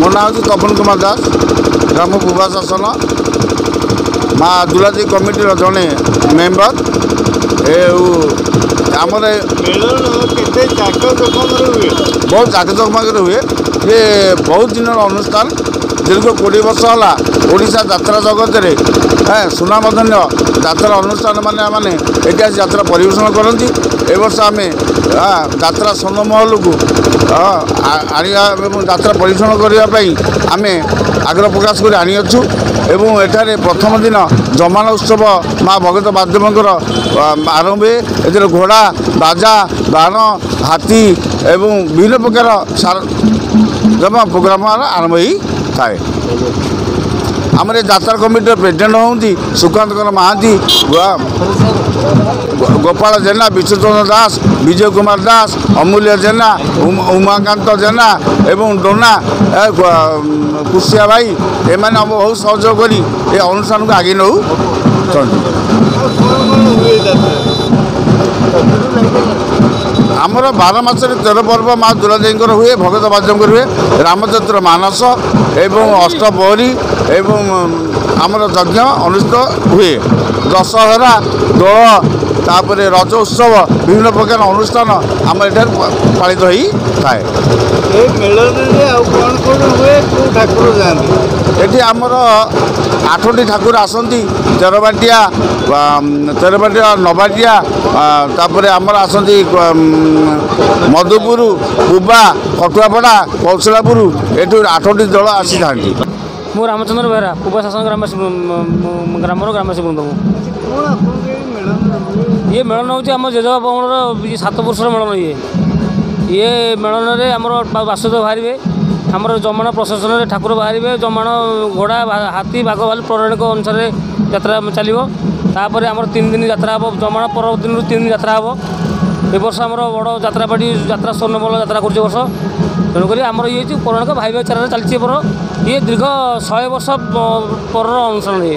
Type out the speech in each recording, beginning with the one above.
मो ना हूँ तपन कुमार दास ग्राम बुबा शासन माँ दुलादी कमिटी जड़े मेम्बर आमर बहुत जाकजमक हुए ये बहुत दिन अनुष्ठान दीर्घ 20 वर्ष है ओडिशा यात्रा जगत में सुनामधन्य यात्रा अनुष्ठान मैंने ये यात्रा परिवेशन करती ए वर्ष आम यात्रा स्वर्णमहल को यात्रा परिवेशन करने आम आग्रह प्रकाश कर आनीचु एवं एठारे प्रथम दिन जमान उत्सव माँ भगत बाद्यमंकर आरंभ हुए ए घोड़ा बाजा बाण हाथी एवं विभिन्न प्रकार जमा प्रोग्राम आरंभ ही थाए आम यात्रा कमिटी प्रेसिडेंट हूँ सुकांत महांती गोपाल जेना विश्वचंद्र दास विजय कुमार दास अमूल्य जेना उमाकांत जेना एवं डोना कुशिया भाई एम बहुत सहयोग कर अनुष्ठान को आगे नौ आमर 12 मासरे 13 पर्व माँ दुलादेवी हुए भगत बाद्यमकर हुए रामचंद्र मानस एवं अष्टप्रहरी एवं आमर यज्ञ अनुष्ठित हुए दशहरा दोल तापर रज उत्सव विभिन्न प्रकार अनुष्ठान आम एठार पालित हो थाए ये आमर 8टी ठाकुर आसती तेरबाटिया नबाटिया तापर आमर आसती मधुपुर बुबा कटुआपड़ा कौशलापुर ये 8टी दल आसी था मु रामचंद्र बेहरा पूर्व शासन ग्रामवासी बृंद ये मेलन हूँ आम जेजेबापा 7 वर्ष मेलन ये मेलन में आमर बासुदेव बाहर आमर जमाण प्रशासन में ठाकुर बाहर जमाण घोड़ा हाथी बाघ भालू पौराणिक अनुसार यात्रा चलो तापर आम 3 दिन यात्रा हम जमाण पर्व दिन 3 दिन यात्रा हम ए वर्ष आम बड़ यात्रापाटी यात्रा स्वर्णमहल यात्रा कर तेणुक आमर ये पौराणिक भाई भाईचारा चलती पर्व ये दीर्घ 100 वर्ष पर अनुसरण ये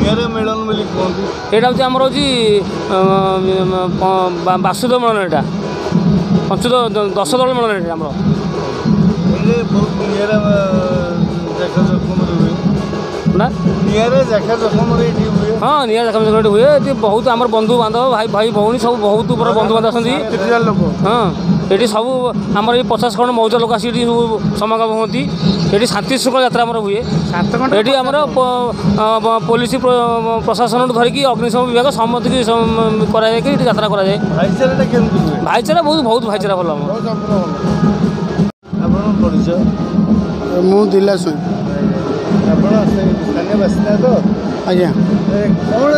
यहाँ हूँ आमर हूँ बासुदेव मेलन यहाँ 10 दल मेलन आमर हाँ निया जखम हुए बहुत आम बंधु बांधव भाई भाई भौणी सब बहुत बंधु बांधव आसती हाँ ये सब आमर ये 50 खंड मौजा लोक आस समागम होती ये शांति श्रृंखला यात्रा आमर हुए ये आमर पुलिस प्रशासन धरिकी अग्निशम विभाग सम्मति की यात्रा कराए भाईचारा बहुत भाईचारा भल मु दिला स्थानीय बासिंदा तो आज्ञा कौन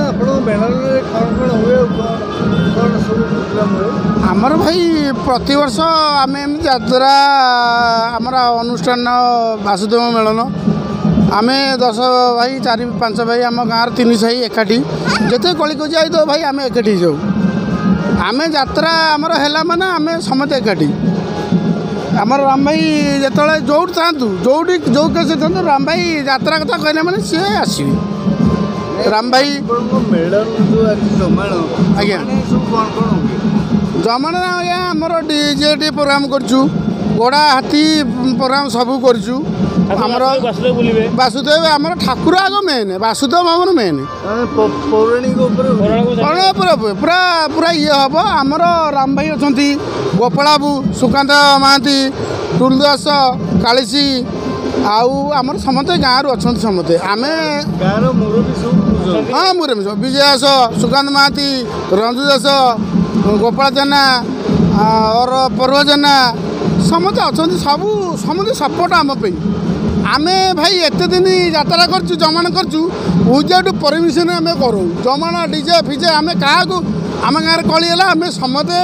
आमर भाई प्रतिवर्ष आम यात्रा आमर अनुष्ठान वासुदेव मेलन आम 10 भाई 4-5 भाई आम गाँव 3 साही एकाठी जिते कली कजी आई तो भाई आम एकाठी जाऊ आम यात्रा आमर है माने आम समस्त एकाठी आमर राम भाई जो जो था जो कैसे था राम भाई यात्रा कथा कहने मैंने सी आसवे राम भाई आज्ञा जमान आज्ञा आमर डीजे प्रोग्राम करचु घोड़ा हाथी प्रोग्राम सबू करचु आमर वासुदेव आमर ठाकुर आग मेन वासुदेव आमर मेन पौराणिक पूरा पूरा ये हम आमर राम भाई अच्छा गोपालबाबू सुकांत महांती टुलदास कालीसी आमर समस्ते गाँव अच्छा समस्ते आम हाँ मुरबी सब विजय दास सुकांत महांती रंजू दास गोपाल जेना और पर्व जेना समस्ते अच्छा सब समस्ते सपोर्ट आम आम भाई एत दिन यात्रा करचु जमान करचु विदाउट परमिशन आम करूँ जमान डीजे फिजे आम क्या आम गाँव में कली है आम समस्ते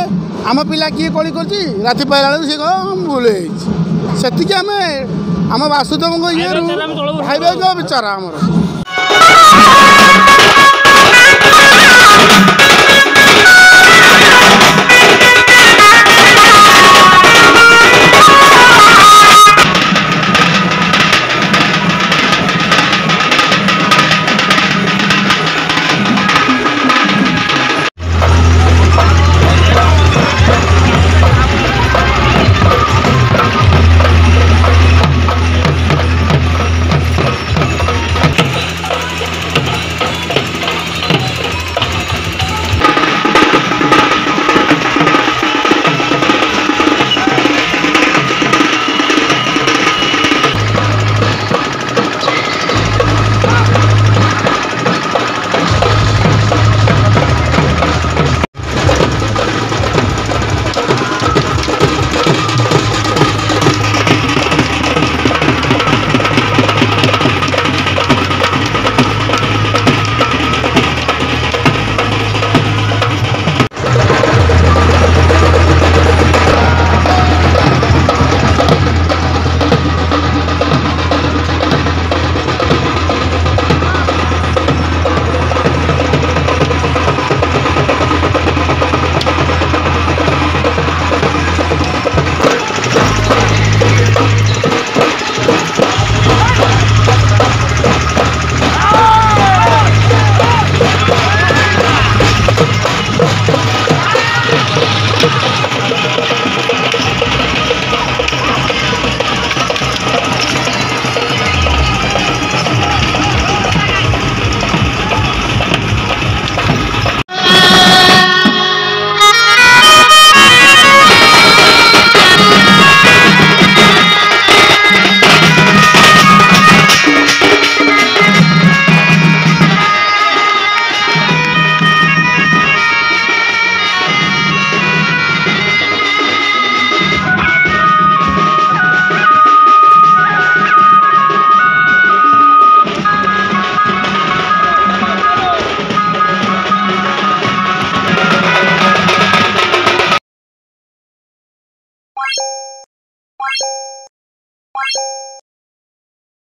आम पिला किए कली कर राति पाइला बेलू सी भूल से आम वासुदेव ये भाई भाई विचार आमर